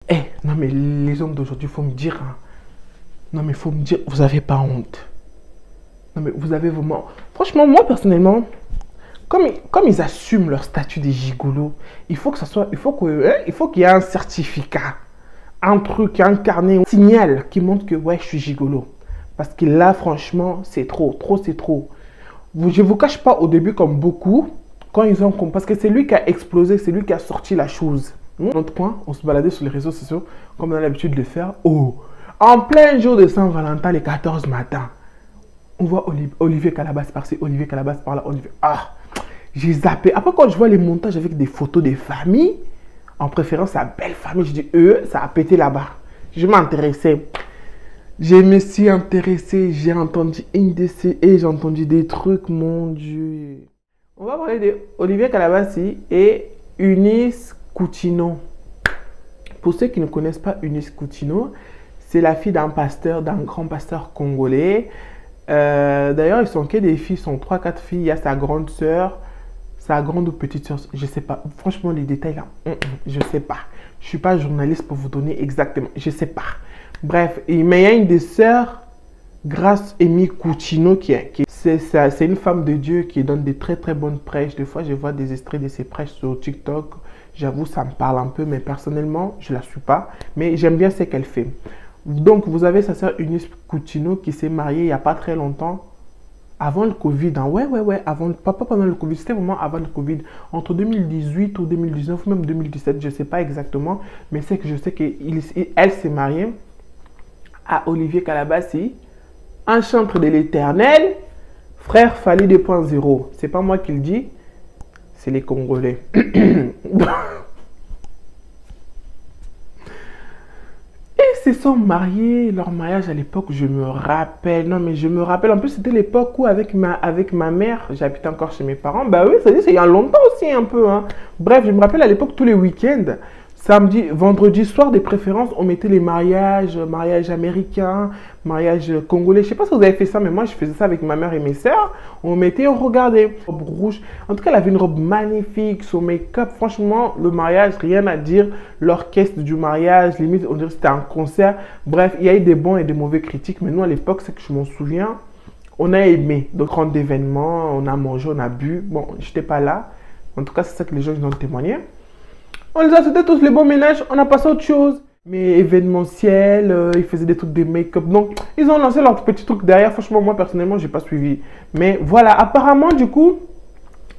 Eh, non mais les hommes d'aujourd'hui, il faut me dire, hein. Non mais il faut me dire, vous avez pas honte. Non mais vous avez vraiment... Franchement, moi personnellement, comme ils assument leur statut des gigolos, il faut que ça soit... il faut qu'il y ait un certificat, un truc, un carnet, un signal qui montre que ouais, je suis gigolo. Parce que là, franchement, c'est trop, c'est trop. Je ne vous cache pas au début comme beaucoup, quand ils ont... Parce que c'est lui qui a explosé, c'est lui qui a sorti la chose. Notre point, on se baladait sur les réseaux sociaux, comme on a l'habitude de le faire. Oh, en plein jour de Saint-Valentin, les 14 matin, on voit Olivier Calabas par-ci, Olivier Calabas par-là, Olivier... Ah, j'ai zappé. Après, quand je vois les montages avec des photos des familles, en préférence sa belle famille, je dis, ça a pété là-bas. Je m'intéressais. Je me suis intéressé, j'ai entendu et j'ai entendu des trucs, mon Dieu. On va parler de Olivier Calabassi et Eunice Coutinho. Pour ceux qui ne connaissent pas Eunice Coutinho, c'est la fille d'un pasteur, d'un grand pasteur congolais. D'ailleurs, ils sont que des filles, ils sont 3-4 filles. Il y a sa grande sœur, sa grande ou petite sœur, je ne sais pas. Franchement, les détails là, je ne sais pas. Je ne suis pas journaliste pour vous donner exactement, je ne sais pas. Bref, mais il y a une des sœurs, Grâce Amy Coutinho, c'est une femme de Dieu qui donne des très bonnes prêches. Des fois, je vois des extraits de ses prêches sur TikTok. J'avoue, ça me parle un peu, mais personnellement, je ne la suis pas. Mais j'aime bien ce qu'elle fait. Donc, vous avez sa sœur Eunice Coutinho qui s'est mariée il n'y a pas très longtemps. Avant le Covid, hein. Ouais, pas pendant le Covid, c'était vraiment avant le Covid. Entre 2018 ou 2019, ou même 2017, je ne sais pas exactement. Mais c'est que je sais qu'elle s'est mariée à Olivier Calabassi, un chantre de l'Éternel, frère Fali 2.0. C'est pas moi qui le dis, c'est les Congolais. Et ils se sont mariés, leur mariage à l'époque, je me rappelle. Non, mais je me rappelle. En plus, c'était l'époque où, avec ma mère, j'habitais encore chez mes parents. Bah oui, ça dit, c'est il y a longtemps aussi, un peu. Hein. Bref, je me rappelle à l'époque, tous les week-ends, samedi, vendredi soir, des préférences, on mettait les mariages américains, mariages congolais. Je sais pas si vous avez fait ça, mais moi, je faisais ça avec ma mère et mes sœurs. On mettait, on regardait. Robe rouge. En tout cas, elle avait une robe magnifique, son make-up. Franchement, le mariage, rien à dire. L'orchestre du mariage, limite, on dirait que c'était un concert. Bref, il y a eu des bons et des mauvais critiques. Mais nous, à l'époque, c'est que je m'en souviens, on a aimé. De grands événements, on a mangé, on a bu. Bon, je n'étais pas là. En tout cas, c'est ça que les gens ils ont témoigné. On les a fait tous les bons ménages, on a passé à autre chose. Mais événementiel, ils faisaient des trucs de make-up. Donc, ils ont lancé leur petit truc derrière. Franchement, moi, personnellement, je n'ai pas suivi. Mais voilà, apparemment, du coup,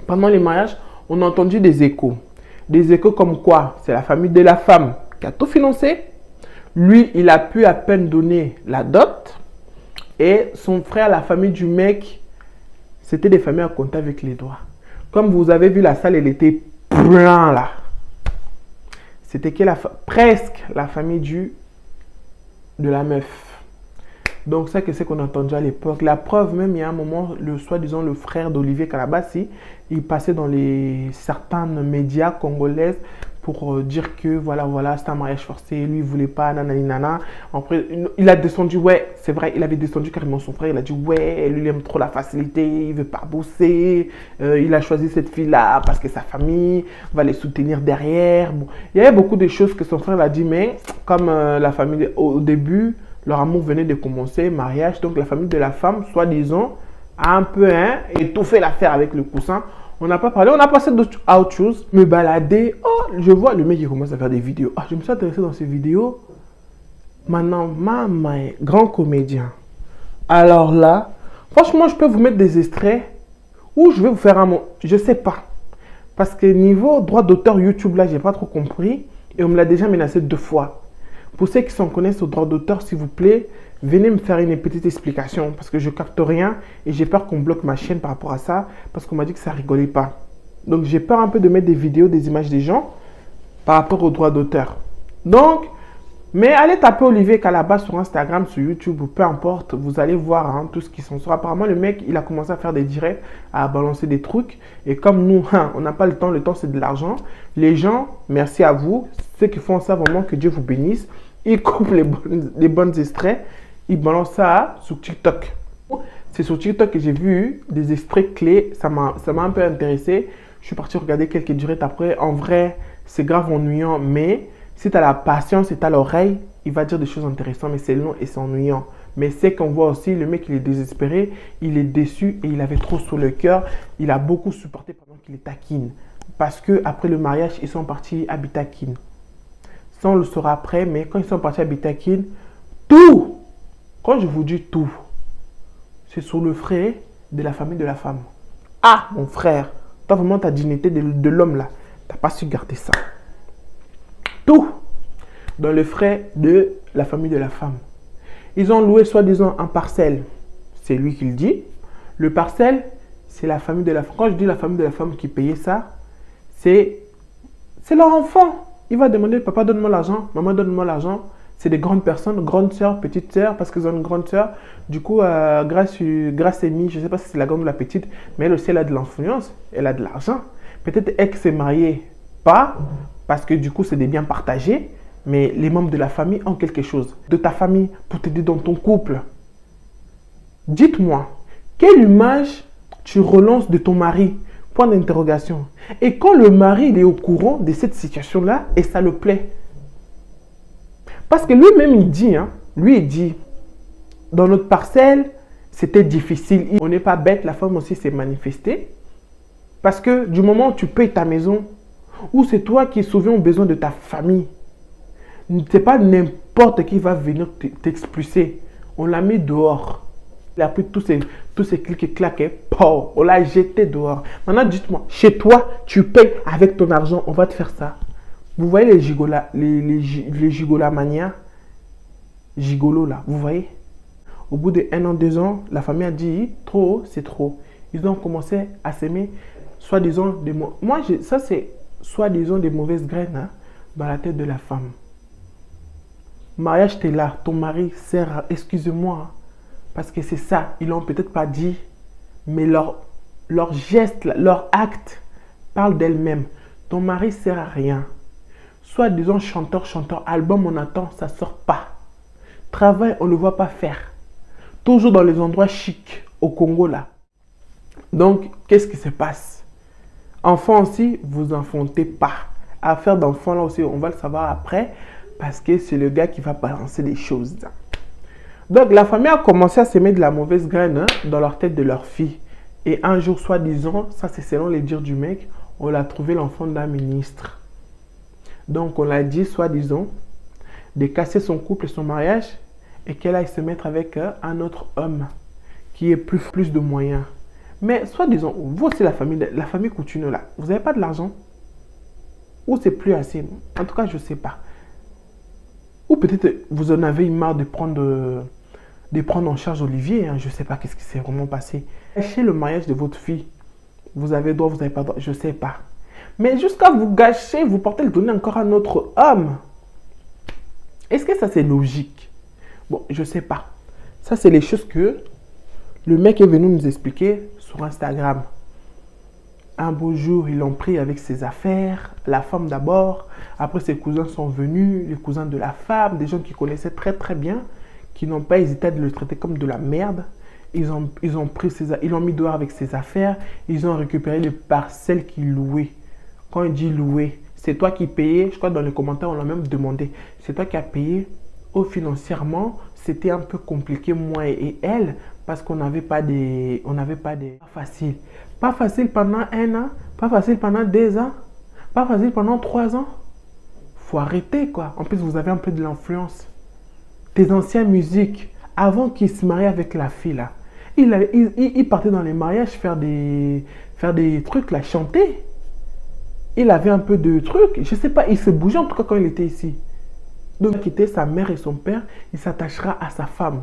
pendant les mariages, on a entendu des échos. Des échos comme quoi? C'est la famille de la femme qui a tout financé. Lui, il a pu à peine donner la dot. Et son frère, la famille du mec, c'était des familles à compter avec les doigts. Comme vous avez vu, la salle, elle était pleine là. C'était presque la famille de la meuf. Donc, ça, c'est qu'on a entendu à l'époque. La preuve, même, il y a un moment, soi-disant, le frère d'Olivier Calabassi, il passait dans certains médias congolais pour dire que, voilà, c'est un mariage forcé. Lui, il ne voulait pas, nanani, nana. Après, il a descendu, ouais, c'est vrai, il avait descendu carrément son frère. Il a dit, ouais, lui, il aime trop la facilité, il ne veut pas bosser. Il a choisi cette fille-là parce que sa famille va les soutenir derrière. Bon, il y avait beaucoup de choses que son frère a dit, mais comme la famille, au début, leur amour venait de commencer, mariage. Donc, la famille de la femme, soi-disant, a un peu étouffé l'affaire avec le coussin. On n'a pas parlé, on a passé à autre chose. Me balader. Oh, je vois le mec qui commence à faire des vidéos. Ah, je me suis intéressé dans ces vidéos. Maintenant, maman, grand comédien. Alors là, franchement, je peux vous mettre des extraits ou je vais vous faire un mot. Je sais pas. Parce que niveau droit d'auteur YouTube, là, j'ai pas trop compris. Et on me l'a déjà menacé 2 fois. Pour ceux qui s'en connaissent au droit d'auteur, s'il vous plaît, venez me faire une petite explication parce que je capte rien et j'ai peur qu'on bloque ma chaîne par rapport à ça parce qu'on m'a dit que ça rigolait pas. Donc, j'ai peur un peu de mettre des vidéos, des images des gens par rapport au droit d'auteur. Donc, mais allez taper Olivier Calabas sur Instagram, sur YouTube ou peu importe, vous allez voir tout ce qui s'en sort. Apparemment, le mec, il a commencé à faire des directs, à balancer des trucs. Et comme nous, on n'a pas le temps c'est de l'argent. Les gens, merci à vous, ceux qui font ça, vraiment que Dieu vous bénisse. Ils coupent les bons extraits, ils balancent ça sur TikTok. C'est sur TikTok que j'ai vu des extraits clés, ça m'a un peu intéressé. Je suis parti regarder quelques directs après. En vrai, c'est grave ennuyant, mais Si tu as la patience et tu as l'oreille, il va dire des choses intéressantes, mais c'est long et c'est ennuyant. Mais c'est qu'on voit aussi, le mec, il est désespéré, il est déçu et il avait trop sur le cœur. Il a beaucoup supporté pendant qu'il est taquine. Parce que après le mariage, ils sont partis à Bitakin. Ça, on le saura après, mais quand ils sont partis à Bitakin, tout, quand je vous dis tout, c'est sur le frère de la famille de la femme. Ah, mon frère, toi vraiment ta dignité de l'homme là, tu n'as pas su garder ça. Tout dans le frère de la famille de la femme. Ils ont loué soi-disant un parcelle. C'est lui qui le dit. Le parcelle, c'est la famille de la femme. Quand je dis la famille de la femme qui payait ça, c'est leur enfant. Il va demander, papa donne-moi l'argent, maman donne-moi l'argent. C'est des grandes personnes, grandes sœurs, petites sœurs, parce qu'ils ont une grande sœur. Du coup, grâce Amy, je ne sais pas si c'est la grande ou la petite, mais elle aussi, elle a de l'influence, elle a de l'argent. Peut-être elle s'est mariée, pas, parce que du coup, c'est des biens partagés, mais les membres de la famille ont quelque chose. De ta famille, pour t'aider dans ton couple. Dites-moi, quelle image tu relances de ton mari? Point d'interrogation. Et quand le mari il est au courant de cette situation-là, et ça le plaît. Parce que lui-même, il dit, lui, il dit, dans notre parcelle, c'était difficile. On n'est pas bête, la femme aussi s'est manifestée. Parce que du moment où tu payes ta maison, ou c'est toi qui souviens aux besoins de ta famille, ce n'est pas n'importe qui va venir t'expulser. On l'a mis dehors. Il a pris tous ces clics et claques, on l'a jeté dehors. Maintenant, dites-moi, chez toi, tu payes avec ton argent, on va te faire ça. Vous voyez les gigolas, les gigolamanias, gigolos là, vous voyez? Au bout de 1 an, 2 ans, la famille a dit, trop, c'est trop. Ils ont commencé à s'aimer, soi-disant, ça c'est soi-disant des mauvaises graines dans la tête de la femme. Mariage, t'es là, ton mari sert à, excusez-moi, parce que c'est ça, ils l'ont peut-être pas dit, mais leur geste, leur acte parle d'elle-même. Ton mari sert à rien. Soit disons chanteur, album on attend, ça sort pas. Travail, on ne le voit pas faire. Toujours dans les endroits chics, au Congo là. Donc, qu'est-ce qui se passe? Enfant aussi, vous enfantez pas. Affaire d'enfant là aussi, on va le savoir après, parce que c'est le gars qui va balancer des choses. Donc, la famille a commencé à s'aimer de la mauvaise graine dans leur tête de leur fille. Et un jour, soi-disant, ça c'est selon les dires du mec, on l'a trouvé l'enfant d'un ministre. Donc, on l'a dit, soi-disant, de casser son couple et son mariage et qu'elle aille se mettre avec un autre homme qui ait plus de moyens. Mais, soi-disant, vous aussi, la famille Coutinho, là, vous n'avez pas de l'argent? Ou c'est plus assez? En tout cas, je ne sais pas. Ou peut-être vous en avez marre de prendre en charge Olivier. Je ne sais pas qu'est-ce qui s'est vraiment passé. Gâchez le mariage de votre fille. Vous avez droit, vous n'avez pas droit, je ne sais pas. Mais jusqu'à vous gâcher, vous portez le donner encore à un autre homme. Est-ce que ça c'est logique? Bon, je ne sais pas. Ça c'est les choses que le mec est venu nous expliquer sur Instagram. Un beau jour, ils l'ont pris avec ses affaires, la femme d'abord. Après, ses cousins sont venus, les cousins de la femme, des gens qui connaissaient très très bien, qui n'ont pas hésité à le traiter comme de la merde. Ils l'ont mis dehors avec ses affaires, ils ont récupéré les parcelles qu'ils louaient. Quand il dit louer, c'est toi qui payais, je crois dans les commentaires on l'a même demandé, c'est toi qui as payé. Oh, financièrement, c'était un peu compliqué moi et elle, parce qu'on n'avait pas des... Pas facile. Pas facile pendant 1 an, pas facile pendant 2 ans, pas facile pendant 3 ans. Faut arrêter quoi. En plus, vous avez un peu de l'influence. Tes anciennes musiques, avant qu'il se marie avec la fille là, il partait dans les mariages faire des trucs là, chanter. Il avait un peu de trucs, je sais pas, il se bougeait en tout cas quand il était ici. Donc, il quittait sa mère et son père, il s'attachera à sa femme.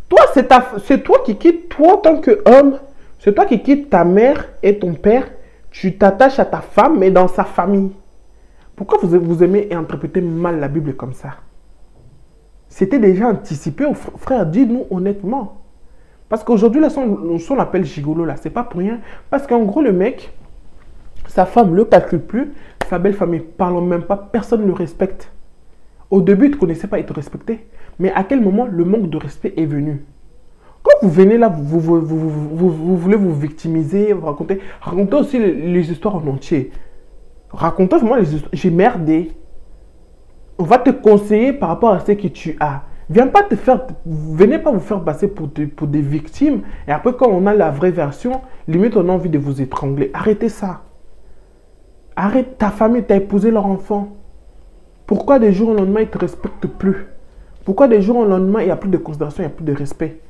Toi, c'est toi qui quittes, toi en tant qu'homme, c'est toi qui quittes ta mère et ton père, tu t'attaches à ta femme, mais dans sa famille. Pourquoi vous aimez interpréter mal la Bible comme ça? C'était déjà anticipé, frère, dis-nous honnêtement. Parce qu'aujourd'hui, là, on l'appelle gigolo, là, c'est pas pour rien. Parce qu'en gros, le mec, sa femme ne le calcule plus, sa belle famille, parlons même pas, personne ne le respecte. Au début, il ne te connaissait pas, il te respectait. Mais à quel moment le manque de respect est venu? Quand vous venez là, vous voulez vous victimiser, vous racontez aussi les histoires en entier. Racontez vraiment les histoires. J'ai merdé. On va te conseiller par rapport à ce que tu as. Venez pas vous faire passer pour des victimes. Et après, quand on a la vraie version, limite, on a envie de vous étrangler. Arrêtez ça. Arrête ta famille, t'as épousé leur enfant. Pourquoi des jours au lendemain, ils ne te respectent plus? Pourquoi des jours au lendemain, il n'y a plus de considération, il n'y a plus de respect?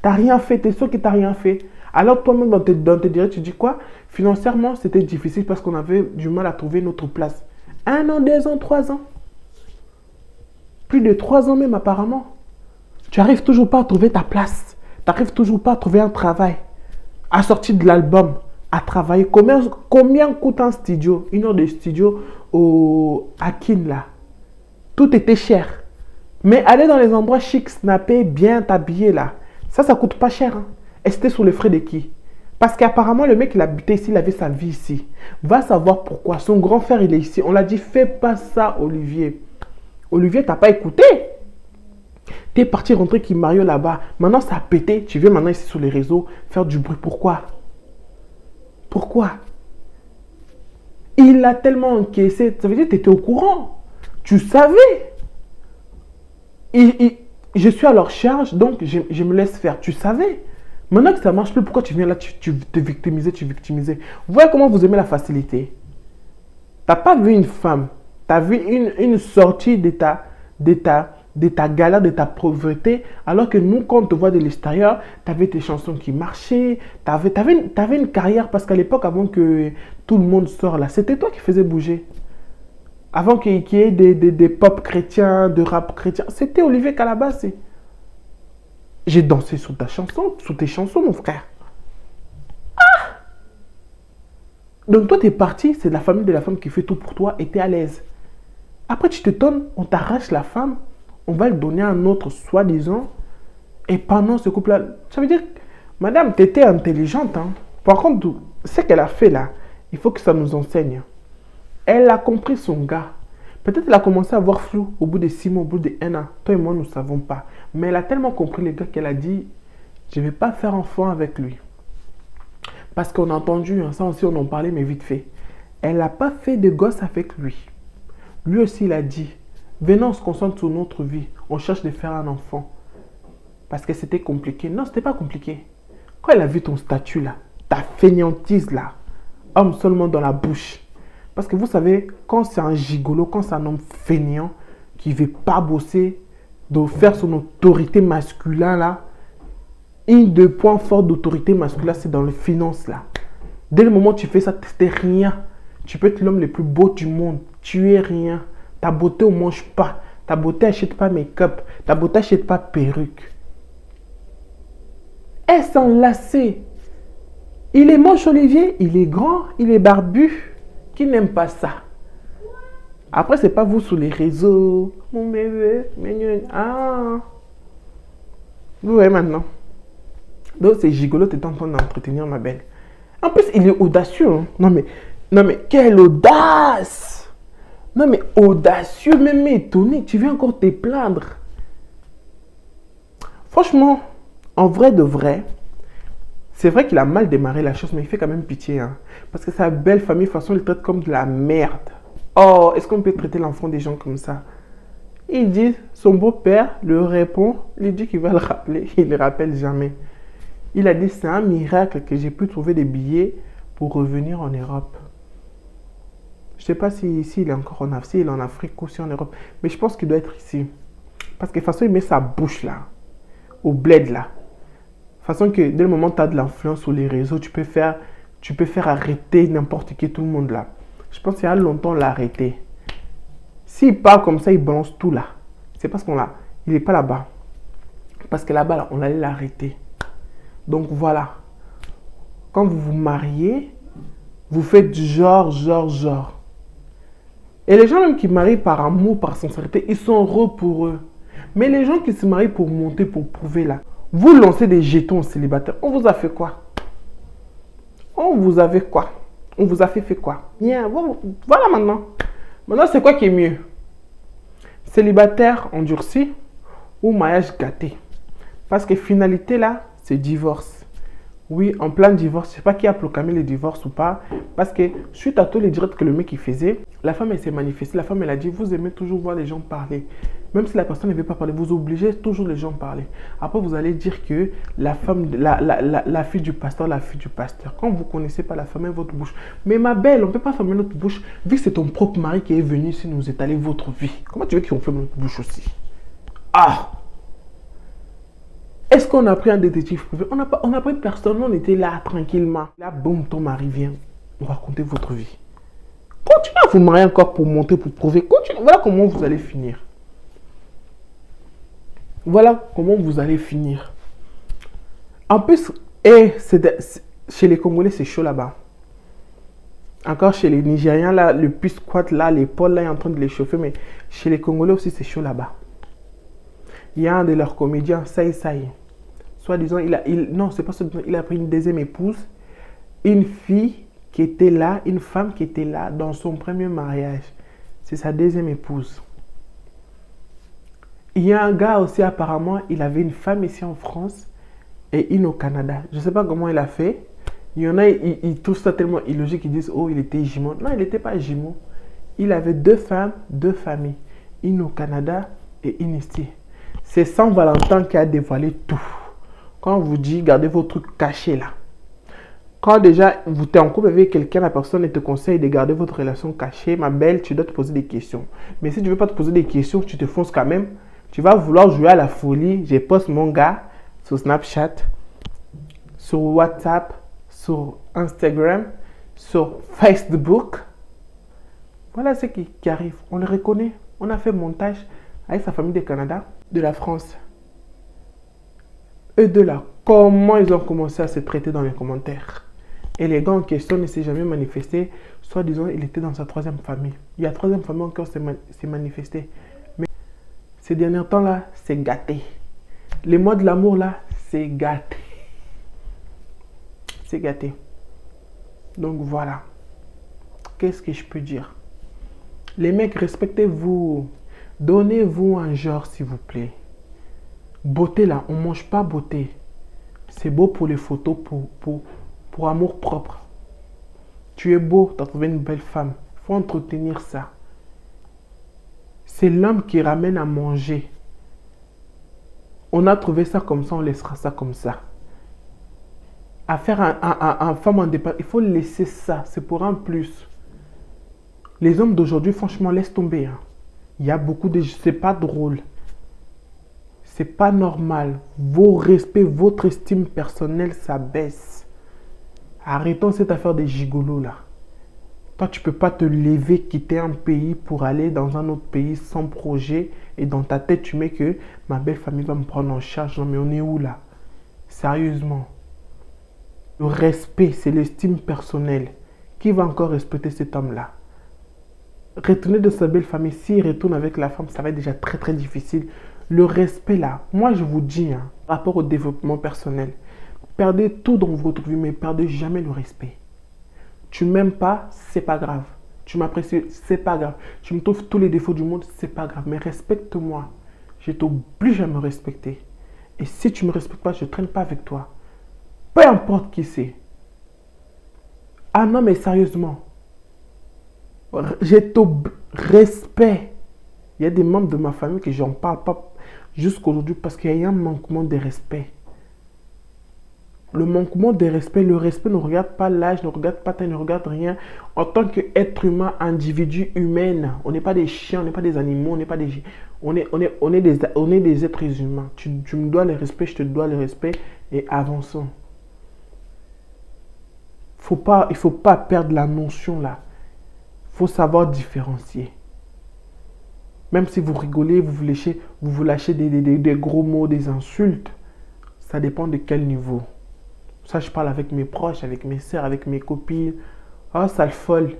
Tu n'as rien fait, tu es sûr que tu n'as rien fait. Alors toi-même, dans tes directs, tu dis quoi? Financièrement, c'était difficile parce qu'on avait du mal à trouver notre place. 1 an, 2 ans, 3 ans. Plus de 3 ans même apparemment. Tu n'arrives toujours pas à trouver ta place. Tu n'arrives toujours pas à trouver un travail. À sortir de l'album, à travailler. Combien coûte un studio? 1 heure de studio à Kin là. Tout était cher. Mais aller dans les endroits chics, snapper, bien t'habiller là, ça coûte pas cher. Hein. Et c'était sous les frais de qui? Parce qu'apparemment, le mec, il habitait ici, il avait sa vie ici. Va savoir pourquoi. Son grand frère, il est ici. On l'a dit, fais pas ça, Olivier. Olivier, t'as pas écouté. T'es parti rentrer qui Mario là-bas. Maintenant, ça a pété. Tu viens maintenant ici sur les réseaux faire du bruit. Pourquoi? Pourquoi? Il a tellement encaissé. Ça veut dire que tu étais au courant. Tu savais. Je suis à leur charge, donc je me laisse faire. Tu savais. Maintenant que ça ne marche plus, pourquoi tu viens là, tu te victimiser, tu victimiser. Vous voyez comment vous aimez la facilité. Tu n'as pas vu une femme. Tu as vu une sortie de ta galère, de ta pauvreté. Alors que nous, quand on te voit de l'extérieur, tu avais tes chansons qui marchaient. Tu avais une carrière. Parce qu'à l'époque, avant que tout le monde sorte là, c'était toi qui faisais bouger. Avant qu'il y ait des pop chrétiens, de rap chrétien, c'était Olivier Calabasse. J'ai dansé sur ta chanson, sur tes chansons, mon frère. Ah! Donc toi, tu es parti, c'est la famille de la femme qui fait tout pour toi et tu es à l'aise. Après, tu te donnes, on t'arrache la femme, on va le donner à un autre, soi-disant. Et pendant ce couple-là, ça veut dire, madame, tu étais intelligente. Hein? Par contre, ce qu'elle a fait là, il faut que ça nous enseigne. Elle a compris son gars. Peut-être qu'elle a commencé à voir flou au bout de 6 mois, au bout de 1 an. Toi et moi, nous ne savons pas. Mais elle a tellement compris le gars qu'elle a dit, je ne vais pas faire enfant avec lui. Parce qu'on a entendu, ça aussi on en parlait, mais vite fait. Elle n'a pas fait de gosse avec lui. Lui aussi, il a dit, venons, on se concentre sur notre vie. On cherche de faire un enfant. Parce que c'était compliqué. Non, ce n'était pas compliqué. Quand elle a vu ton statut là, ta fainéantise là, homme seulement dans la bouche. Parce que vous savez, quand c'est un gigolo, quand c'est un homme fainéant qui ne veut pas bosser, de faire son autorité masculine là, un des points forts d'autorité masculine, c'est dans les finances là. Dès le moment où tu fais ça, tu n'es rien. Tu peux être l'homme le plus beau du monde. Tu es rien. Ta beauté ne mange pas. Ta beauté n'achète pas make-up. Ta beauté n'achète pas perruque. Elle s'est enlacée. Il est moche, Olivier. Il est grand. Il est barbu. Qui n'aime pas ça? Après, c'est pas vous sur les réseaux. Mon bébé, mignon. Ah. Vous voyez maintenant. Donc, c'est gigolo, tu es en train d'entretenir ma belle. En plus, il est audacieux. Hein? Non, mais, quelle audace! Non, mais audacieux, même étonné. Tu viens encore te plaindre. Franchement, en vrai de vrai, c'est vrai qu'il a mal démarré la chose, mais il fait quand même pitié. Hein? Parce que sa belle famille, de toute façon, il traite comme de la merde. Oh, est-ce qu'on peut traiter l'enfant des gens comme ça? Il dit, son beau-père le répond, il dit qu'il va le rappeler. Il ne le rappelle jamais. Il a dit, c'est un miracle que j'ai pu trouver des billets pour revenir en Europe. Je ne sais pas si il est encore en Afrique, s'il est en Afrique ou si en Europe. Mais je pense qu'il doit être ici. Parce que de toute façon, il met sa bouche là, au bled là. De toute façon que dès le moment où tu as de l'influence sur les réseaux, tu peux faire arrêter n'importe qui, tout le monde là. Je pense qu'il y a longtemps, on l'a arrêté. S'il parle comme ça, il balance tout là. C'est parce il n'est pas là-bas. Parce que là-bas, là, on allait l'arrêter. Donc voilà. Quand vous vous mariez, vous faites genre. Et les gens même qui marient par amour, par sincérité, ils sont heureux pour eux. Mais les gens qui se marient pour monter, pour prouver là, vous lancez des jetons célibataires. On vous a fait quoi? On vous a fait quoi? On vous a fait quoi? Bien, voilà maintenant. Maintenant, c'est quoi qui est mieux? Célibataire endurci ou mariage gâté? Parce que finalité là, c'est divorce. Oui, en plein divorce. Je sais pas qui a proclamé le divorce ou pas. Parce que suite à tous les directs que le mec il faisait, la femme elle s'est manifestée. La femme elle a dit, vous aimez toujours voir les gens parler. Même si la personne ne veut pas parler, vous obligez toujours les gens à parler. Après, vous allez dire que la femme, la fille du pasteur, la fille du pasteur. Quand vous ne connaissez pas la fermez votre bouche. Mais ma belle, on ne peut pas fermer notre bouche. Vu que c'est ton propre mari qui est venu ici nous étaler votre vie. Comment tu veux qu'on ferme notre bouche aussi? Ah! Est-ce qu'on a pris un détective privé? On n'a pris personne, on était là tranquillement. Là, boum, ton mari vient nous raconter votre vie. Continuez à vous marier encore pour monter, pour prouver. Continuez. Voilà comment vous allez finir. Voilà comment vous allez finir. En plus, chez les Congolais, c'est chaud là-bas. Encore chez les Nigériens, là, le puits squat, là, l'épaule, là, est en train de les chauffer. Mais chez les Congolais aussi, c'est chaud là-bas. Il y a un de leurs comédiens, Saï. Soi-disant, non, c'est pas ça. Il a pris une deuxième épouse. Une fille qui était là, une femme qui était là dans son premier mariage. C'est sa deuxième épouse. Il y a un gars aussi, apparemment, il avait une femme ici en France et une au Canada. Je ne sais pas comment il a fait. Il y en a, ils trouvent ça tellement illogique, ils disent, oh, il était jumeau. Non, il n'était pas jumeau. Il avait 2 femmes, 2 familles. Une au Canada et une ici. C'est Saint Valentin qui a dévoilé tout. Quand on vous dit, gardez vos trucs cachés là. Quand déjà, vous êtes en couple avec quelqu'un, la personne te conseille de garder votre relation cachée. Ma belle, tu dois te poser des questions. Mais si tu ne veux pas te poser des questions, tu te fonces quand même. Tu vas vouloir jouer à la folie. Je poste mon gars sur Snapchat, sur WhatsApp, sur Instagram, sur Facebook. Voilà ce qui arrive. On le reconnaît. On a fait montage avec sa famille du Canada, de la France. Eux deux là, comment ils ont commencé à se traiter dans les commentaires? Et les gars en question ne s'est jamais manifesté. Soit disant, il était dans sa 3e famille. Il y a 3e famille encore s'est manifesté. Mais ces derniers temps là, c'est gâté. Les mois de l'amour là, c'est gâté. C'est gâté. Donc voilà. Qu'est-ce que je peux dire? Les mecs, respectez-vous. Donnez-vous un genre, s'il vous plaît. Beauté là, on ne mange pas beauté. C'est beau pour les photos, pour amour propre. Tu es beau, tu as trouvé une belle femme. Il faut entretenir ça. C'est l'homme qui ramène à manger. On a trouvé ça comme ça, on laissera ça comme ça. À faire un femme indépendante, il faut laisser ça. C'est pour un plus. Les hommes d'aujourd'hui, franchement, laisse tomber. Hein. Il y a beaucoup de... C'est pas drôle. C'est pas normal. Vos respects, votre estime personnelle, ça baisse. Arrêtons cette affaire des gigolos là. Toi, tu peux pas te lever, quitter un pays pour aller dans un autre pays sans projet. Et dans ta tête, tu mets que ma belle famille va me prendre en charge. Non, mais on est où là? Sérieusement. Le respect, c'est l'estime personnelle. Qui va encore respecter cet homme-là? Retourner de sa belle famille, s'il retourne avec la femme, ça va être déjà très très difficile. Le respect là, moi je vous dis, hein, par rapport au développement personnel, perdez tout dans votre vie, mais perdez jamais le respect. Tu m'aimes pas, c'est pas grave. Tu m'apprécies, c'est pas grave. Tu me trouves tous les défauts du monde, c'est pas grave. Mais respecte-moi. Je t'oblige à me respecter. Et si tu me respectes pas, je ne traîne pas avec toi. Peu importe qui c'est. Ah non, mais sérieusement. J'ai ton respect. Il y a des membres de ma famille que j'en parle pas jusqu'aujourd'hui parce qu'il y a un manquement de respect. Le manquement de respect, le respect ne regarde pas l'âge, ne regarde pas taille, ne regarde rien. En tant qu'être humain, individu humain, on n'est pas des chiens, on n'est pas des animaux, on n'est pas des... On est des êtres humains. Tu me dois le respect, je te dois le respect et avançons. Il ne faut pas perdre la notion là. Il faut savoir différencier. Même si vous rigolez, vous lâchez des gros mots, des insultes, ça dépend de quel niveau. Ça, je parle avec mes proches, avec mes soeurs, avec mes copines. Ah, sale folle.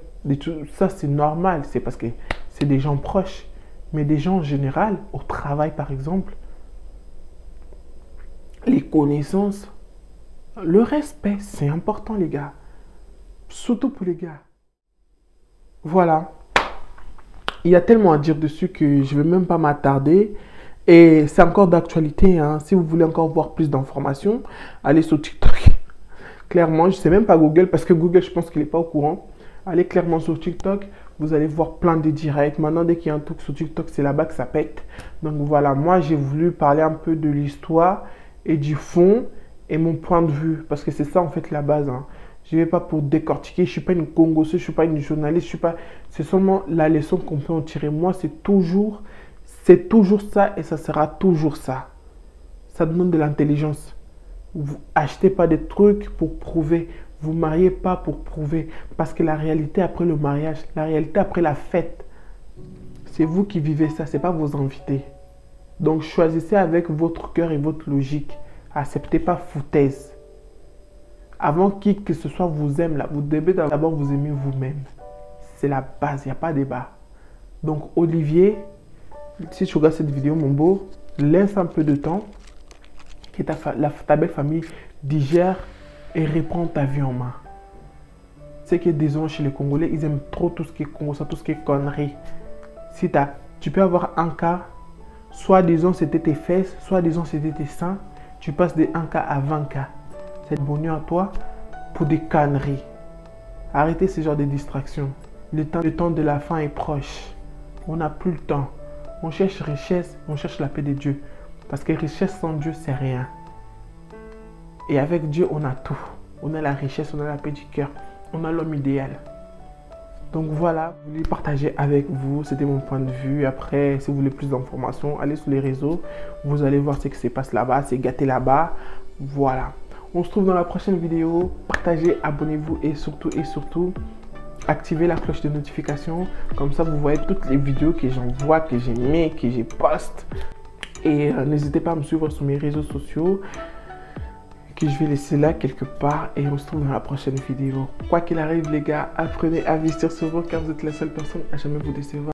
Ça, c'est normal. C'est parce que c'est des gens proches. Mais des gens en général, au travail par exemple, les connaissances, le respect, c'est important les gars. Surtout pour les gars. Voilà. Il y a tellement à dire dessus que je ne vais même pas m'attarder. Et c'est encore d'actualité. Hein. Si vous voulez encore voir plus d'informations, allez sur TikTok. Clairement, je ne sais même pas Google parce que Google, je pense qu'il n'est pas au courant. Allez clairement sur TikTok, vous allez voir plein de directs. Maintenant, dès qu'il y a un truc sur TikTok, c'est là-bas que ça pète. Donc voilà, moi, j'ai voulu parler un peu de l'histoire et du fond et mon point de vue. Parce que c'est ça, en fait, la base. Hein. Je ne vais pas pour décortiquer. Je ne suis pas une congosseuse, je ne suis pas une journaliste. Je suis pas... C'est seulement la leçon qu'on peut en tirer. Moi, c'est toujours ça et ça sera toujours ça. Ça demande de l'intelligence. Vous achetez pas des trucs pour prouver. Vous mariez pas pour prouver. Parce que la réalité après le mariage, la réalité après la fête, c'est vous qui vivez ça, c'est pas vos invités. Donc choisissez avec votre cœur et votre logique. Acceptez pas foutaise. Avant qui que ce soit vous aime, là, vous devez d'abord vous aimer vous-même. C'est la base, il n'y a pas de débat. Donc Olivier, si tu regardes cette vidéo, mon beau, laisse un peu de temps que ta belle famille digère et reprend ta vie en main. C'est que disons chez les Congolais, ils aiment trop tout ce qui est Congo, tout ce qui est connerie. Si tu peux avoir un cas, soit disons c'était tes fesses, soit disons c'était tes seins, tu passes de 1 cas à 20 cas. C'est bonheur à toi pour des conneries. Arrêtez ce genre de distractions. Le temps de la fin est proche. On n'a plus le temps. On cherche richesse, on cherche la paix de Dieu. Parce que richesse sans Dieu, c'est rien. Et avec Dieu, on a tout. On a la richesse, on a la paix du cœur. On a l'homme idéal. Donc voilà, je voulais partager avec vous. C'était mon point de vue. Après, si vous voulez plus d'informations, allez sur les réseaux. Vous allez voir ce qui se passe là-bas. C'est gâté là-bas. Voilà. On se trouve dans la prochaine vidéo. Partagez, abonnez-vous et surtout, activez la cloche de notification. Comme ça, vous voyez toutes les vidéos que j'envoie, que j'ai mis, que j'ai poste. Et n'hésitez pas à me suivre sur mes réseaux sociaux que je vais laisser là quelque part et on se trouve dans la prochaine vidéo. Quoi qu'il arrive les gars, apprenez à investir sur vous car vous êtes la seule personne à jamais vous décevoir.